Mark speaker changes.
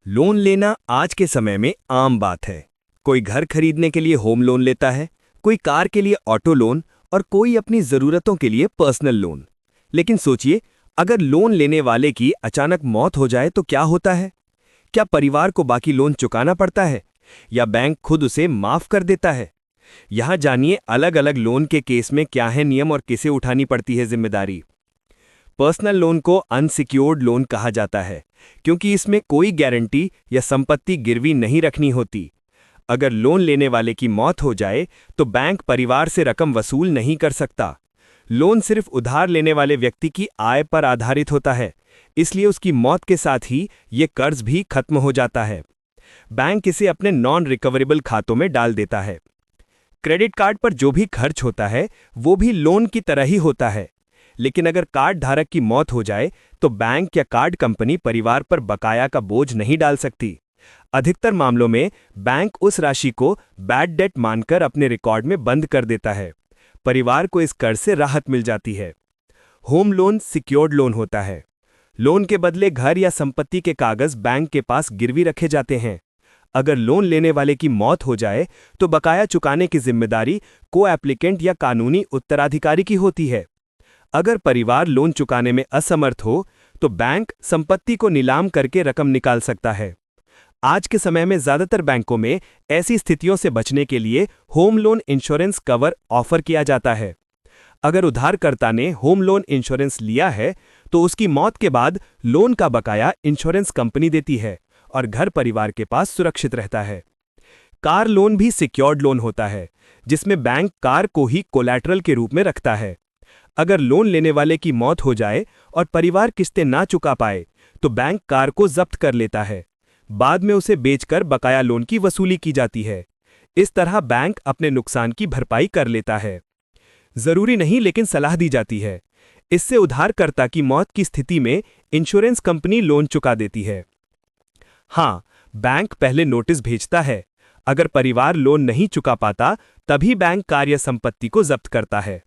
Speaker 1: Loan लेना आज के समय में आम बात है। कोई घर खरीदने के लिए होम लोन लेता है, कोई कार के लिए ऑटो लोन और कोई अपनी जरूरतों के लिए पर्सनल लोन। लेकिन सोचिए, अगर लोन लेने वाले की अचानक मौत हो जाए तो क्या होता है? क्या परिवार को बाकी लोन चुकाना पड़ता है या बैंक खुद उसे माफ कर देता है? यहां जानिए अलग अलग लोन के केस में क्या है नियम और किसे उठानी पड़ती है जिम्मेदारी। पर्सनल लोन को अनसिक्योर्ड लोन कहा जाता है क्योंकि इसमें कोई गारंटी या संपत्ति गिरवी नहीं रखनी होती। अगर लोन लेने वाले की मौत हो जाए तो बैंक परिवार से रकम वसूल नहीं कर सकता। लोन सिर्फ उधार लेने वाले व्यक्ति की आय पर आधारित होता है, इसलिए उसकी मौत के साथ ही ये कर्ज भी खत्म हो जाता है। बैंक इसे अपने नॉन रिकवरेबल खातों में डाल देता है। क्रेडिट कार्ड पर जो भी खर्च होता है वो भी लोन की तरह ही होता है, लेकिन अगर कार्ड धारक की मौत हो जाए तो बैंक या कार्ड कंपनी परिवार पर बकाया का बोझ नहीं डाल सकती। अधिकतर मामलों में बैंक उस राशि को बैड डेट मानकर अपने रिकॉर्ड में बंद कर देता है। परिवार को इस कर्ज से राहत मिल जाती है। होम लोन सिक्योर्ड लोन होता है। लोन के बदले घर या संपत्ति के कागज बैंक के पास गिरवी रखे जाते हैं। अगर लोन लेने वाले की मौत हो जाए तो बकाया चुकाने की जिम्मेदारी को एप्लीकेंट या कानूनी उत्तराधिकारी की होती है। अगर परिवार लोन चुकाने में असमर्थ हो तो बैंक संपत्ति को नीलाम करके रकम निकाल सकता है। आज के समय में ज्यादातर बैंकों में ऐसी स्थितियों से बचने के लिए home loan insurance cover offer किया जाता है। अगर उधारकर्ता ने होम लोन इंश्योरेंस लिया है तो उसकी मौत के बाद लोन का बकाया इंश्योरेंस कंपनी देती है और घर परिवार के पास सुरक्षित रहता है। कार लोन भी सिक्योर्ड लोन होता है, जिसमें बैंक कार को ही कोलैटरल के रूप में रखता है। अगर लोन लेने वाले की मौत हो जाए और परिवार किस्तें ना चुका पाए तो बैंक कार को जब्त कर लेता है। बाद में उसे बेचकर बकाया लोन की वसूली की जाती है। इस तरह बैंक अपने नुकसान की भरपाई कर लेता है। जरूरी नहीं, लेकिन सलाह दी जाती है। इससे उधारकर्ता की मौत की स्थिति में इंश्योरेंस कंपनी लोन चुका देती है। हाँ, बैंक पहले नोटिस भेजता है। अगर परिवार लोन नहीं चुका पाता तभी बैंक कार या संपत्ति को जब्त करता है।